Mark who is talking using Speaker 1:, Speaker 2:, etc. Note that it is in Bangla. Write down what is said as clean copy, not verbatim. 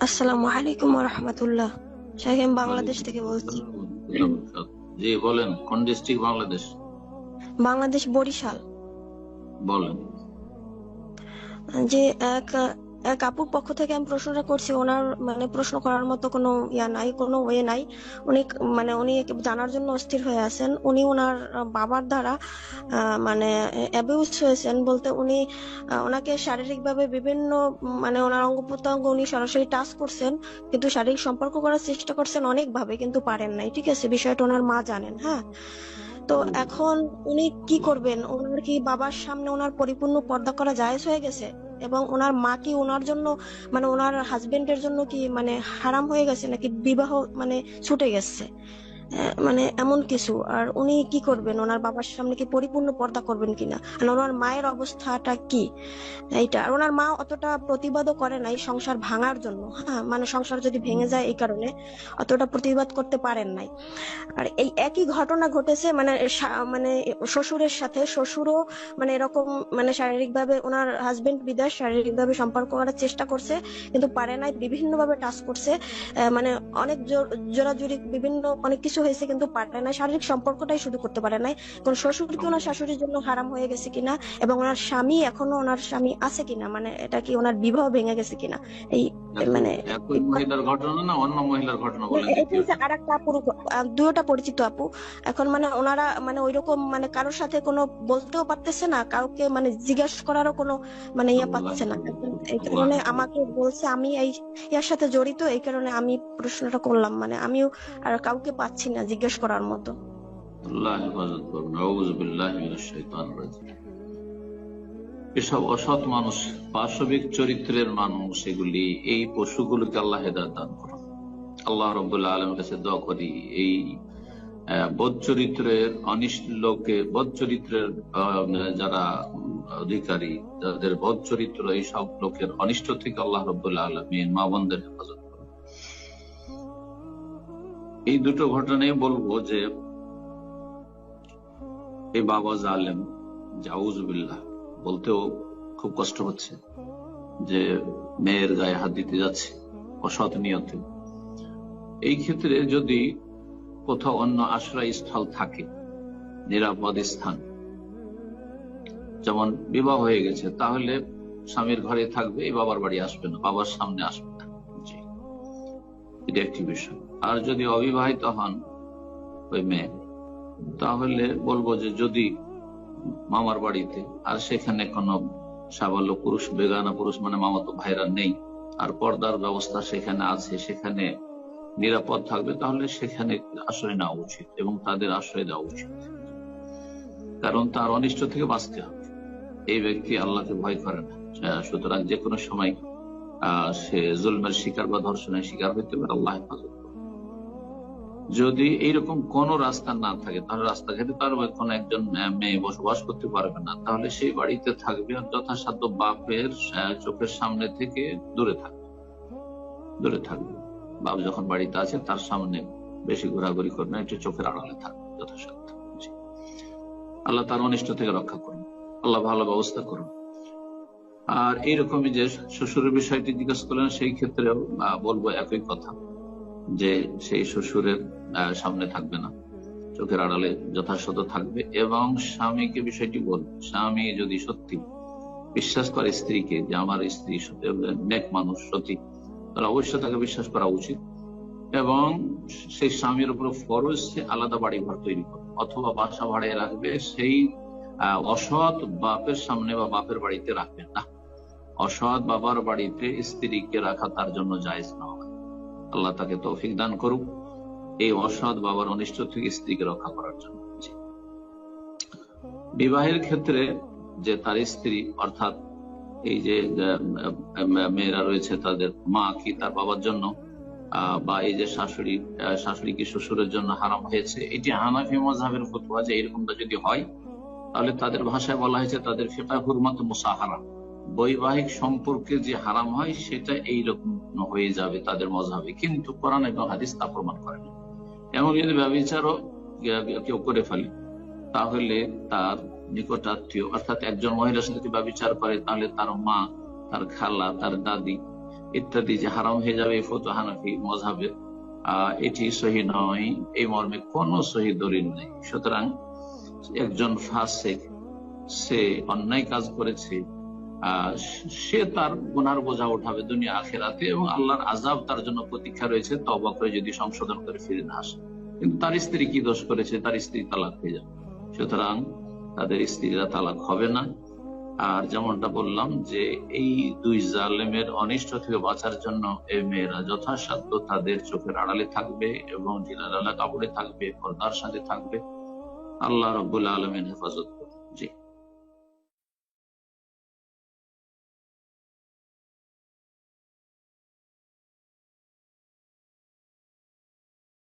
Speaker 1: আসসালামু আলাইকুম ওয়া রাহমাতুল্লাহ। শাইখ, আমি বাংলাদেশ
Speaker 2: ওয়ালাইকুম
Speaker 1: থেকে বলছি।
Speaker 2: আসসালাম ওয়া রাহমাতুল্লাহি ওয়া বারাকাতুহু। জি বলেন, কোন ডিস্ট্রিক্ট বাংলাদেশ?
Speaker 1: বাংলাদেশ বরিশাল।
Speaker 2: বলেন।
Speaker 1: যে এক এক আপুর পক্ষ থেকে আমি প্রশ্নটা করছি, ওনার মানে প্রশ্ন করার মতো কোনো ইয়া নাই, কোনো ওয়ে নাই। উনি জানার জন্য অস্থির হয়ে আছেন। উনি ওনার বাবার দ্বারা মানে অ্যাবিউজ হয়েছেন, বলতে উনি ওনাকে শারীরিকভাবে বিভিন্ন মানে ওনার অঙ্গ প্রত্যঙ্গ উনি সরাসরি টাচ করছেন, কিন্তু শারীরিক সম্পর্ক করার চেষ্টা করছেন অনেকভাবে, কিন্তু পারেন নাই। ঠিক আছে, বিষয়টা ওনার মা জানেন। হ্যাঁ, তো এখন উনি কি করবেন? ওনার কি বাবার সামনে ওনার পরিপূর্ণ পর্দা করা জায়েজ হয়ে গেছে? এবং ওনার মা কি ওনার জন্য মানে ওনার হাজবেন্ডের জন্য কি মানে হারাম হয়ে গেছে, নাকি বিবাহ মানে ছুটে গেছে? মানে এমন কিছু। আর উনি কি করবেন? ওনার বাবার সামনে কি পরিপূর্ণ পর্দা করবেন কিনা? আর ওনার মায়ের অবস্থাটা কি? এইটা। আর ওনার মা অতটা প্রতিবাদও করে নাই সংসার ভাঙার জন্য। হ্যাঁ, মানে সংসার যদি ভেঙে যায় এই কারণে অতটা প্রতিবাদ করতে পারেন নাই। আর এই একই ঘটনা ঘটেছে মানে মানে শ্বশুরের সাথে। শ্বশুরও মানে এরকম মানে শারীরিক ভাবে ওনার হাজবেন্ড বিদেশ, শারীরিক ভাবে সম্পর্ক করার চেষ্টা করছে কিন্তু পারে নাই, বিভিন্ন ভাবে টাচ করছে। মানে অনেক জোরাজুরি বিভিন্ন অনেক কিছু হয়েছে কিন্তু পারে নাই, শারীরিক সম্পর্কটাই শুধু করতে পারে নাই। কোন শ্বশুর কি ওনার শাশুড়ির জন্য হারাম হয়ে গেছে কিনা, এবং ওনার স্বামী এখনো ওনার স্বামী আছে কিনা, মানে এটা কি ওনার বিবাহ ভেঙে গেছে কিনা, এই
Speaker 2: একই
Speaker 1: মানে
Speaker 2: একই মহিলার ঘটনা না অন্য মহিলার ঘটনা
Speaker 1: না,
Speaker 2: বলেন
Speaker 1: এটা হচ্ছে
Speaker 2: দ্বিতীয়টা?
Speaker 1: আরেকটা আপুর দুইটা পরিচিত আপু। এখন মানে ওনারা মানে ওইরকম মানে কারোর সাথে কোনো বলতেও পারতেছে না, কাউকে মানে জিজ্ঞেস করারও কোনো মানে ইয়ে
Speaker 2: আল্লাহ
Speaker 1: পাচ্ছে না। এখন
Speaker 2: হেফাজত,
Speaker 1: এই
Speaker 2: আল্লাহ
Speaker 1: কারণে
Speaker 2: হেফাজত,
Speaker 1: আমাকে বলছে, আমি এই ইয়ার সাথে জড়িত, এই কারণে আমি প্রশ্নটা করলাম। মানে আমিও আর কাউকে পাচ্ছি না জিজ্ঞেস করার মতো।
Speaker 2: আল্লাহ হেফাজত করুন। আউযু বিল্লাহি মিনাশ শাইতানির রাজিম। এসব অসৎ মানুষ, পাশবিক চরিত্রের মানুষ, এগুলি এই পশুগুলোকে আল্লাহ হেদায়েত দান করুন। আল্লাহ রাব্বুল আলামিনের কাছে দোয়া করি এই বদ চরিত্রের অনিষ্ট লোকে, বদ চরিত্রের যারা অধিকারী, যাদের বদ চরিত্র, এই সব লোকের অনিষ্ট থেকে আল্লাহ রাব্বুল আলামিন মা বোনদের হেফাজত করুন। এই দুটো ঘটনায় বলবো যে এই বাবা জালেম, জাউজুবিল্লাহ, বলতেও খুব কষ্ট হচ্ছে যে মেয়ের গায়ে হাত দিতে যাচ্ছে অসৎ নিয়তে। এই ক্ষেত্রে যদি কোথাও অন্য আশ্রয় স্থল থাকে, নিরাপদ স্থান, যেমন বিবাহ হয়ে গেছে, তাহলে স্বামীর ঘরে থাকবে, এই বাবার বাড়ি আসবে না, বাবার সামনে আসবে না। জি, এটা একটি বিষয়। আর যদি অবিবাহিত হন ওই মেয়ে, তাহলে বলবো যে যদি মামার বাড়িতে আর সেখানে কোনো সাবালক পুরুষ, বেগানা পুরুষ মানে মামাতো ভাইরা নেই, আর পর্দার ব্যবস্থা সেখানে আছে, সেখানে নিরাপদ থাকবে, তাহলে সেখানে আশ্রয় নেওয়া উচিত এবং তাদের আশ্রয় দেওয়া উচিত। কারণ তার অনিষ্ট থেকে বাঁচতে হবে। এই ব্যক্তি আল্লাহকে ভয় করে না, সুতরাং যে কোনো সময় সে জুলমের শিকার বা ধর্ষণের শিকার হইতে পারে। আল্লাহ হেফাজত করুন। যদি এইরকম কোন রাস্তা না থাকে, তাহলে রাস্তাঘাটে তার কোনো একজন মেয়ে বসবাস করতে পারবে না, তাহলে সেই বাড়িতে থাকবে, যথাসাধ্য বাপের চোখের সামনে থেকে দূরে থাকবে, দূরে থাকবে। বাপ যখন বাড়িতে আছে তার সামনে বেশি ঘোরাঘুরি করবে না, একটু চোখের আড়ালে থাকবে যথাসাধ্য। জি। আল্লাহ তার অনিষ্ট থেকে রক্ষা করুন, আল্লাহ ভালো ব্যবস্থা করুন। আর এইরকমই যে শ্বশুরের বিষয়টি জিজ্ঞেস করলেন, সেই ক্ষেত্রেও বলবো একই কথা, যে সেই শ্বশুরের সামনে থাকবে না, চোখের আড়ালে যথাযথ থাকবে। এবং স্বামীকে বিষয়টি বলবে, স্বামী যদি সত্যি বিশ্বাস করে স্ত্রীকে যে আমার স্ত্রী নেক মানুষ, সত্যি, তাহলে অবশ্যই তাকে বিশ্বাস করা উচিত। এবং সেই স্বামীর উপর ফরজ সে আলাদা বাড়ি ঘর তৈরি করবে অথবা বাসা ভাড়ায় রাখবে, সেই অসৎ বাপের সামনে বা বাপের বাড়িতে রাখবে না। অসৎ বাবার বাড়িতে স্ত্রীকে রাখা তার জন্য জায়েজ না হয়। আল্লাহ তাকে তৌফিক দান করুক এই অসৎ বাবার অনিষ্ট থেকে স্ত্রীকে রক্ষা করার জন্য। বিবাহের ক্ষেত্রে যে তার স্ত্রী, অর্থাৎ এই যে মেয়েরা রয়েছে, তাদের মা কি তার বাবার জন্য, বা এই যে শাশুড়ি, শাশুড়ি কি শ্বশুরের জন্য হারাম হয়েছে, এটি হানাফি মাযহাবের ফতোয়া যে এরকমটা যদি হয়, তাহলে তাদের ভাষায় বলা হয়েছে তাদের ফিকহ হুরমাত মুসাহারা, বৈবাহিক সম্পর্কে যে হারাম হয় সেটা এইরকম হয়ে যাবে তাদের মাযহাবে। কিন্তু কোরআন এবং হাদিস তা প্রমাণ করে না। এমন যদি ব্যভিচারও কেউ করে ফেলে, তাহলে তার নিকট আত্মীয়, অর্থাৎ একজন মহিলার সাথে ব্যভিচার করে, তাহলে তার মা, তার খালা, তার দাদি, ইত্যাদি যে হারাম হয়ে যাবে এই ফতোয়া হানাফি মযহাবের, এটি সহিহ নয়, এই মর্মে কোন সহিহ দলিল নেই। সুতরাং একজন ফাসিক, সে অন্যায় কাজ করেছে, সে তার গুনার বোঝা উঠাবে দুনিয়া আখিরাতে, এবং আল্লাহর আযাব তার জন্য প্রতীক্ষা রয়েছে তওবা করে যদি সংশোধন করে ফিরে না আসে। কিন্তু তার স্ত্রী কি দোষ করেছে? তার স্ত্রী তালাক হয়ে যাবে। সুতরাং তাদের স্ত্রীরা তালাক হবে না। আর যেমনটা বললাম যে এই দুই জালেমের অনিষ্ট থেকে বাঁচার জন্য এই মেয়েরা যথাসাধ্য তাদের চোখের আড়ালে থাকবে এবং ঢিলাঢালা কাপড়ে থাকবে, পর্দার সাথে থাকবে। আল্লাহ রাব্বুল আলামিন হেফাজত করবে। জি।